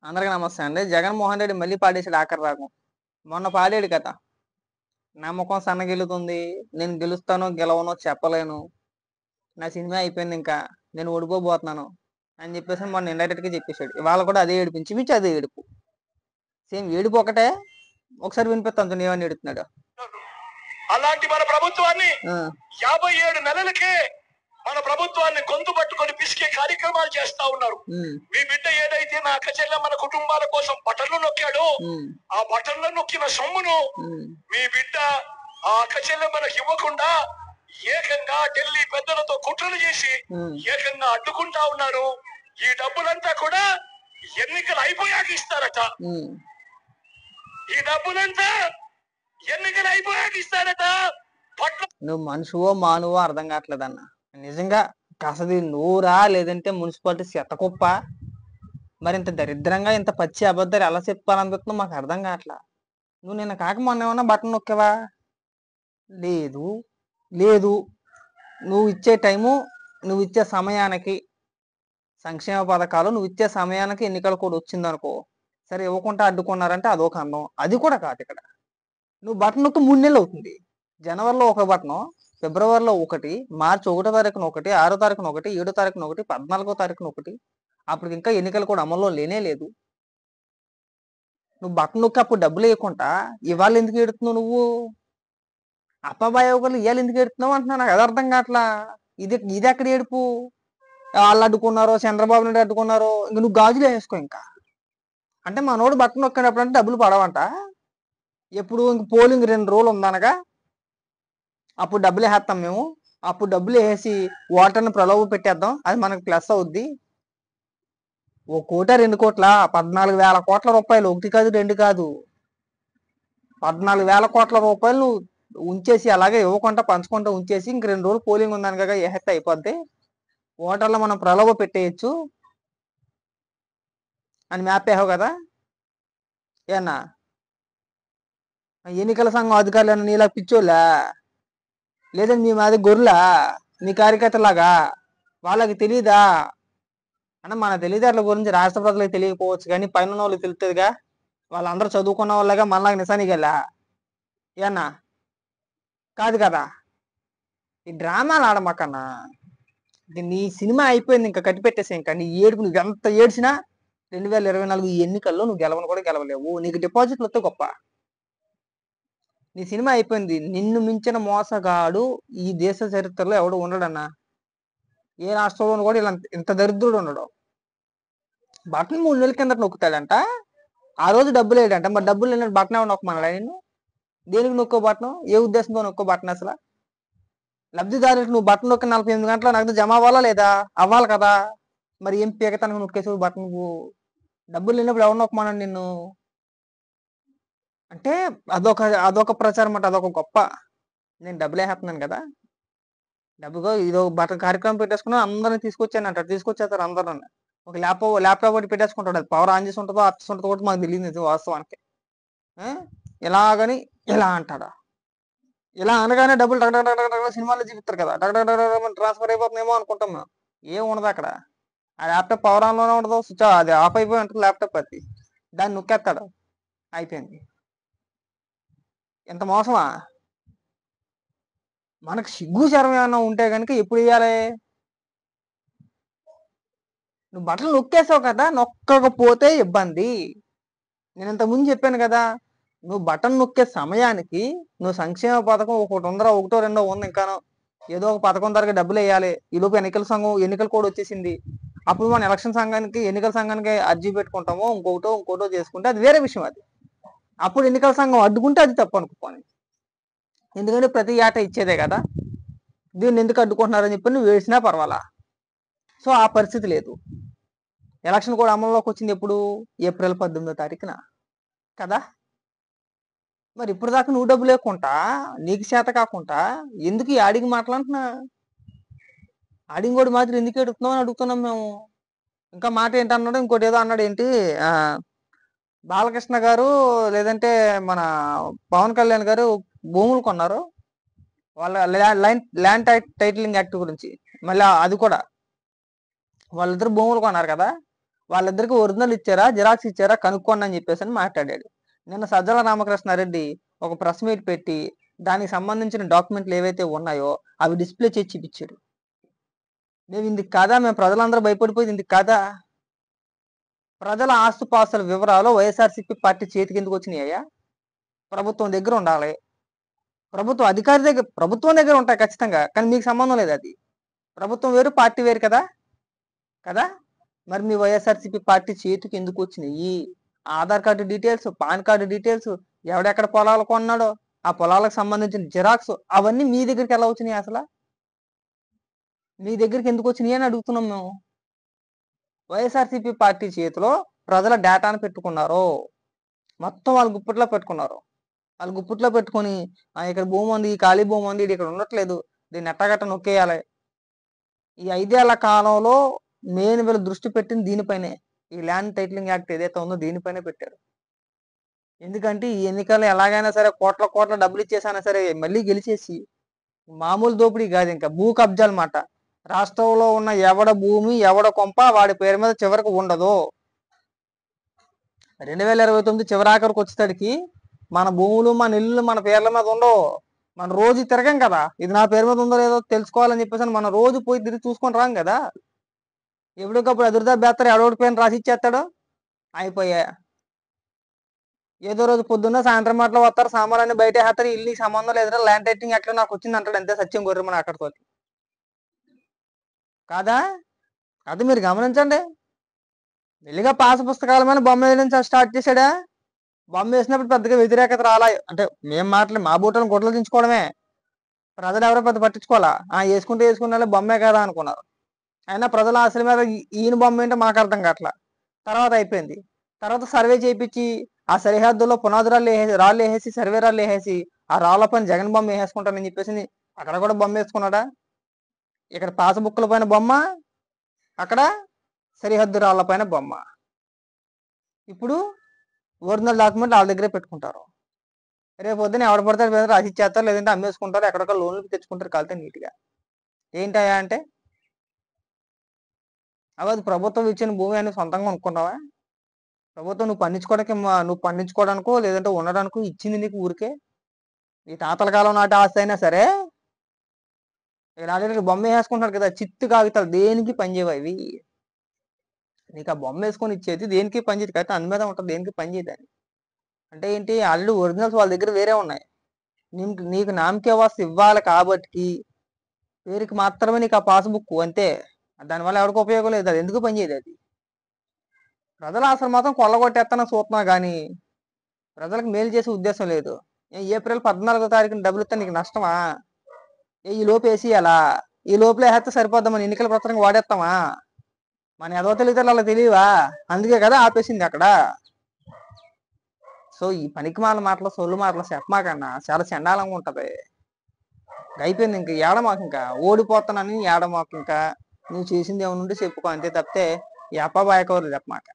అందరికీ నమస్తే అండి. జగన్మోహన్ రెడ్డి మళ్ళీ పాడేసాడు ఆఖరి రాగం. మొన్న పాడాడు కదా! నమ్మకం సన్నగిల్లుతుంది. నేను గెలుస్తానో, గెలవనో చెప్పలేను. నా సినిమా అయిపోయిందింకా. నేను ఓడిపోబోతున్నాను అని చెప్పేసి మొన్న ఇండైరెక్ట్‌గా చెప్పేసాడు. ఇవాళ కూడా అదే ఏడుపు. ఇంచుమించు అదే ఏడుపు. సేమ్ ఏడుపు ఒకటే. ఒకసారి వినిపిస్తాను చూడు ఏమని ఏడుతున్నాడో. అలాంటి మన ప్రభుత్వాన్ని ఆ! 57 నెలలకే మన ప్రభుత్వాన్ని గొంతు పట్టుకొని పిసికే కార్యక్రమాలు చేస్తా ఉన్నారు. హ్మ్. మీ బిడ్డ ఏదైతే నా అక్క చెల్లెమ్మల కుటుంబాల కోసం బటన్లు నొక్కాడో హ్మ్. ఆ బటన్లు నొక్కిన సొమ్మును హ్మ్. మీ బిడ్డ ఆ అక్క చెల్లెమ్మలకు ఇవ్వకుండా ఏకంగా ఢిల్లీ పెద్దలతో కుట్రలు చేసి హ్మ్. ఏకంగా అడ్డుకుంటా ఉన్నారు. ఈ డబ్బులంతా కూడా ఎన్నికలు అయిపోయాక ఇస్తారట. హ్మ్. ఈ డబ్బులంతా ఎన్నికలు అయిపోయాక ఇస్తారట. పట్ల నువ్వు మనిషివో, మానువో అర్థం కావట్లేదన్న. నిజంగా అసలు నువ్వురా లేదంటే మున్సిపాలిటీ చెత్తకుప్ప మరింత దరిద్రంగా ఇంత పచ్చి అబద్ధాలు ఎలా చెప్పాలనిపిస్తుందో మాకు అర్థం కావట్లా. నువ్వు నిన్న కాక మొన్న ఏమన్నా బటన్ నొక్కావా? లేదు. లేదు. నువ్వు ఇచ్చే టైము, నువ్వు ఇచ్చే సమయానికి సంక్షేమ పథకాలు నువ్వు ఇచ్చే సమయానికి ఎన్నికలు కూడా వచ్చిందనుకో. సరే ఇవ్వకుండా అడ్డుకున్నారంటే అదొక అందం. అది కూడా కాదు ఇక్కడ. నువ్వు బటన్ నొక్కి 3 నెలలు అవుతుంది. జనవరిలో ఒక బటను, ఫిబ్రవరిలో ఒకటి, మార్చి 1 తారీఖున ఒకటి, 6 తారీఖున ఒకటి, 7 తారీఖున ఒకటి, 14 తారీఖున ఒకటి. అప్పటికి ఇంకా ఎన్నికలు కూడా అమల్లో లేనే లేదు. నువ్వు బటన్ నొక్కి అప్పుడు డబ్బులు వేయకుండా ఇవాళ ఎందుకు ఏడుతున్నావు నువ్వు? అప్పబాయోగులు ఇవాళ ఎందుకు ఏడుతున్నావు అంటున్నా. నాకు అది అర్థం కావట్లా. ఇది ఎక్కడ ఏడుపు? వాళ్ళు అడ్డుకున్నారో, చంద్రబాబు నాయుడు అడ్డుకున్నారో, ఇంక నువ్వు గాజులు వేసుకో ఇంకా. అంటే మనోడు బటన్ నొక్కినప్పుడు అంటే డబ్బులు పడవంట. ఎప్పుడు ఇంక పోలింగ్ 2 రోజులు ఉందనగా అప్పుడు డబ్బులు వేసేస్తాం మేము. అప్పుడు డబ్బులు వేసి ఓటర్ని ప్రలోభ పెట్టేద్దాం. అది మనకు ప్లస్ అవుద్ది. 1 కోట 2 కోట్ల 14,000 కోట్ల రూపాయలు. 1 కాదు 2 కాదు. 14,000 కోట్ల రూపాయలు నువ్వు ఉంచేసి అలాగే ఇవ్వకుండా పంచకుండా ఉంచేసి ఇంక 2 రోజులు పోలింగ్ ఉందని కదా వేసేస్తే అయిపోద్ది. ఓటర్లు మనం ప్రలోభ పెట్టేయచ్చు అని మ్యాప్ వేసావు కదా. ఏనా ఎన్నికల సంఘం అధికారులు నీలా పిచ్చోళ్ళా? లేదంటే మీ మాది గొర్రెలా? మీ కార్యకర్తలాగా వాళ్ళకి తెలీదా? అంటే మన తెలివితేటల గురించి రాష్ట్ర ప్రజలకు తెలియకపోవచ్చు కానీ పైన ఉన్న వాళ్ళకి తెలుస్తుందిగా. వాళ్ళందరూ చదువుకున్న వాళ్ళగా మనలాగా నిశానిగలా? ఏనా కాదు కదా. ఈ డ్రామాలు ఆడమాకన్నా. నీ సినిమా అయిపోయింది, ఇంకా కట్టి పెట్టేసి. ఇంకా నీ ఏడుపు నువ్వు ఎంత ఏడ్చినా 2024 ఈ ఎన్నికల్లో నువ్వు గెలవను కూడా గెలవలేవు. నీకు డిపాజిట్లు వస్తే గొప్ప. నీ సినిమా అయిపోయింది. నిన్ను మించిన మోసగాడు ఈ దేశ చరిత్రలో ఎవడు ఉండడన్నా. ఏ రాష్ట్రంలో కూడా ఇలా ఇంత దరిద్రుడు ఉండడు. బటన్ 3 నెలల కిందట నొక్కుతాడంట. ఆ రోజు డబ్బులు వేయడంట. మరి డబ్బులు లేనట్టు బటన్ ఎవరు నొక్కమన్నాడా నిన్ను? దేనికి నొక్కో బటన్? ఏ ఉద్దేశంతో నొక్కో బటన్ అసలు? లబ్ధిదారులకు నువ్వు బటన్ నొక్కి 48 గంటల నగదు జమ అవ్వాలా లేదా? అవ్వాలి కదా. మరి ఏం పీకతానికి నొక్కేసావు బటన్ నువ్వు? డబ్బులు లేనప్పుడు ఎవరు నొక్కమన్నాడు నిన్ను? అంటే అదొక అదొక ప్రచారం అంటే అదొక గొప్ప. నేను డబ్బులు వేసేస్తున్నాను కదా, డబ్బుగా ఇదో బటన్ కార్యక్రమం పెట్టేసుకున్నా అందరిని తీసుకొచ్చాను అంటారు. తీసుకొచ్చేస్తారు అందరూ. ఒక ల్యాప్టాప్ ఒకటి పెట్టేసుకుంటాడు. అది పవర్ ఆన్ చేసి ఉంటుందో ఆఫ్ చేసి ఉంటుందో కూడా మాకు తెలియదు వాస్తవానికి. ఆ? ఇలాగని ఇలా అంటాడా? ఇలా అనగానే డబ్బులు టక్ టక్ టక్ టక్ సినిమాలో చూపిస్తారు కదా, టక్ టక్ టక్ ట్రాన్స్ఫర్ అయిపోతుందేమో అనుకుంటాం మేము. ఏం ఉండదు అక్కడ. ఆ ల్యాప్టాప్ పవర్ ఆన్లోనే ఉండదు, స్విచ్ అది ఆఫ్ అయిపోయి ఉంటుంది ల్యాప్టాప్. అది దాన్ని నొక్కేస్తాడు, అయిపోయింది. ఎంత మోసమా? మనకు సిగ్గు శరం ఏమన్నా ఉంటే కనుక ఎప్పుడు వేయాలి? నువ్వు బట్టలు నొక్కేసావు కదా, నొక్కకపోతే ఇబ్బంది. నేను ఇంతకుముందు చెప్పాను కదా, నువ్వు బటన్ నొక్కే సమయానికి నువ్వు సంక్షేమ పథకం ఒకటి ఉందరా, ఒకటో రెండో ఉంది ఇంకాను, ఏదో ఒక పథకం ధరగా డబ్బులు వేయాలి. ఈలోపు ఎన్నికల సంఘం ఎన్నికల కోడ్ వచ్చేసింది. అప్పుడు మన ఎన్నికల సంఘానికి అర్జీ పెట్టుకుంటామో ఇంకోటో చేసుకుంటే అది వేరే విషయం. అది అప్పుడు ఎన్నికల సంఘం అడ్డుకుంటే అది తప్పు అనుకోని. ఎందుకంటే ప్రతి ఏటా ఇచ్చేదే కదా, దీన్ని ఎందుకు అడ్డుకుంటున్నారని చెప్పి నువ్వు వేసినా పర్వాలా. సో ఆ పరిస్థితి లేదు. ఎలక్షన్ కూడా అమల్లోకి వచ్చింది ఎప్పుడు? ఏప్రిల్ 18వ తారీఖున కదా. మరి ఇప్పుడు దాకా నువ్వు డబ్బు లేకుండా నీకు చేత కాకుండా ఎందుకు ఈ ఆడికి మాట్లాడుతున్నా? ఆడికి కూడా మాత్రం ఎందుకు ఎడుతున్నావు అని అడుగుతున్నాం మేము. ఇంకా మాట ఏంటన్నాడు, ఇంకోటి ఏదో అన్నాడు. ఏంటి బాలకృష్ణ గారు లేదంటే మన పవన్ కళ్యాణ్ గారు భూములు కొన్నారు. వాళ్ళ ల్యాండ్ టైటిలింగ్ యాక్ట్ గురించి మళ్ళీ అది కూడా వాళ్ళిద్దరు భూములు కొన్నారు కదా. వాళ్ళిద్దరికి ఒరిజినల్ ఇచ్చారా జిరాక్స్ ఇచ్చారా కనుక్కోండి అని చెప్పేసి అని మాట్లాడాడు. నిన్న సజ్జల రామకృష్ణారెడ్డి ఒక ప్రెస్ మీట్ పెట్టి దానికి సంబంధించిన డాక్యుమెంట్లు ఏవైతే ఉన్నాయో అవి డిస్ప్లే చేసి చూపించాడు. మేము ఇందుకు కాదా, మేము ప్రజలందరూ భయపడిపోయింది ఇందుకు కాదా? ప్రజల ఆస్తుపాస్తుల వివరాలు వైఎస్ఆర్సీపీ పార్టీ చేతికి ఎందుకు వచ్చినాయ్యా? ప్రభుత్వం దగ్గర ఉండాలి, ప్రభుత్వం అధికారి దగ్గర, ప్రభుత్వం దగ్గర ఉంటాయి ఖచ్చితంగా, కానీ మీకు సంబంధం లేదు. అది ప్రభుత్వం వేరు పార్టీ వేరు కదా కదా మరి మీ వైఎస్ఆర్సీపీ పార్టీ చేతికి ఎందుకు వచ్చినాయి? Aadhaar card details, PAN card details, ఎవడెక్కడ పొలాలు కొన్నాడో ఆ పొలాలకు సంబంధించిన జిరాక్స్ అవన్నీ మీ దగ్గరికి ఎలా వచ్చినాయి? అసలు మీ దగ్గరికి ఎందుకు వచ్చినాయి అని అడుగుతున్నాం మేము. వైఎస్ఆర్సీపీ పార్టీ చేతిలో ప్రజల డేటాను పెట్టుకున్నారు, మొత్తం వాళ్ళ గుప్పట్లో పెట్టుకున్నారు. వాళ్ళ గుప్పట్లో పెట్టుకొని ఇక్కడ భూమి ఉంది, ఈ ఖాళీ భూమి ఉంది, ఇది ఇక్కడ ఉండట్లేదు, దీన్ని ఎట్టగట్ట నొక్కేయాలి. ఈ 5 ఏళ్ల కాలంలో మెయిన్ వీళ్ళు దృష్టి పెట్టింది దీనిపైనే. ఈ ల్యాండ్ టైటిలింగ్ యాక్ట్ ఏదైతే ఉందో దీనిపైనే పెట్టారు. ఎందుకంటే ఈ ఎన్నికలు ఎలాగైనా సరే కోట్ల డబ్బులు ఇచ్చేసైనా సరే మళ్ళీ గెలిచేసి, మామూలు దోపిడీ కాదు, ఇంకా భూ కబ్జాలు మాట. రాష్ట్రంలో ఉన్న ఎవడ భూమి ఎవడ కొంప వాడి పేరు మీద చివరికి ఉండదు. 2029 చివరాఖరికి వచ్చేసరికి మన భూములు మన ఇల్లు మన పేర్ల మీద ఉండవు. మనం రోజు తిరగం కదా, ఇది నా పేరు మీద ఉందో లేదో తెలుసుకోవాలని చెప్పేసి మనం రోజు పోయి తిరిగి చూసుకొని రాం కదా. ఎప్పటికప్పుడు ఎదురుదా బేత్తరు ఎవడోడి పేరు రాసి ఇచ్చేస్తాడు, అయిపోయా. ఏదో రోజు పొద్దున్న సాయంత్రం మాటలు వస్తారు, సామాన్లు బయట వేస్తారు, ఇల్లు సంబంధం లేదురా ల్యాండ్ టైటింగ్ ఎక్కడ నాకు వచ్చింది అంటాడు, అంతే. సత్యం గొర్రెమని అక్కడితో కాదా? అది మీరు గమనించండి. మెల్లిగా పాత పుస్తకాల మీద బొమ్మ వేయడం స్టార్ట్ చేశాడా? బొమ్మ వేసినప్పుడు పెద్దగా వ్యతిరేకత రాలా. అంటే మేము మాటలు మా బూటలను గుడ్డలు దించుకోవడమే, ప్రజలు ఎవరో పెద్ద పట్టించుకోవాలా. వేసుకుంటే వేసుకున్నా బొమ్మే కదా అనుకున్నారు. అయినా ప్రజల ఆశల మీద ఈయన బొమ్మ ఏంటో మాకు అర్థం కావట్లా. తర్వాత అయిపోయింది. తర్వాత సర్వే చేయించి ఆ సరిహద్దుల్లో పునాదురాళ్ళు రాళ్ళు వేసేసి, సర్వే రాళ్ళు వేసేసి ఆ రాళ్ళ పైన జగన్ బొమ్మ వేసుకుంటానని చెప్పేసి అక్కడ కూడా బొమ్మ వేసుకున్నాడా? ఇక్కడ పాసబుక్కుల పైన బొమ్మ, అక్కడ సరిహద్దు రాళ్ల పైన బొమ్మ. ఇప్పుడు ఒరిజినల్ డాక్యుమెంట్ వాళ్ళ దగ్గరే పెట్టుకుంటారు. రేపు పొద్దున ఎవడ పడతారు రాసి ఇచ్చేస్తారు, లేదంటే అమ్మేసుకుంటారు, ఎక్కడికో లోన్లు తెచ్చుకుంటారు కలితే నీట్గా. ఏంటయ్యా అంటే అవది ప్రభుత్వం ఇచ్చిన భూమి అని సొంతంగా కొనుక్కున్నావా? ప్రభుత్వం నువ్వు పండించుకోవడానికో లేదంటే ఉండడానికో ఇచ్చింది నీకు ఊరికే. ఈ తాతల కాలం నాటి ఆస్తి అయినా సరే ఇక్కడ ఆల్రెడీ బొమ్మ వేసుకుంటారు కదా, చిత్తు కాగితాలు దేనికి పనిచేయవు అవి. నీకు ఆ బొమ్మ వేసుకొని ఇచ్చేది దేనికి పనిచేయదు కాబట్టి అందు మీద ఉంటుంది, దేనికి పనిచేయదని. అంటే ఏంటి, ఆల్రెడీ ఒరిజినల్స్ వాళ్ళ దగ్గర వేరే ఉన్నాయి. నీకు నామకే వాస్తు ఇవ్వాలి కాబట్టి పేరుకి మాత్రమే నీకు ఆ పాస్బుక్, అంతే. దానివల్ల ఎవరికి ఉపయోగం లేదు, అది ఎందుకు పనిచేయదు. అది ప్రజల అసలు మాత్రం కొల్లగొట్టేస్తానని చూస్తున్నా కానీ ప్రజలకు మేలు చేసే ఉద్దేశం లేదు. ఏప్రిల్ 14వ తారీఖున డబ్బులు ఇస్తే నీకు నష్టమా? ఈ లోపు వేసేయాలా? ఈ లోపల వేస్తే సరిపోద్దాం, మన ఎన్నికల ప్రచారంగా వాడేస్తామా? మన ఏదో తెలియదు అలా తెలియవా? అందుకే కదా ఆపేసింది అక్కడ. సో ఈ పనికి మాటలు సొల్లు మాటలు చెప్పమాకన్నా, చాలా చండాలంగా ఉంటది. అయిపోయింది, ఇంక ఏడమాకు, ఇంకా ఓడిపోతానని ఏడమాకు. ఇంకా నువ్వు చేసింది ఏమనుంటే చెప్పుకో, అంతే తప్పితే ఈ అప్పాబాయకూరలు చెప్పమాక.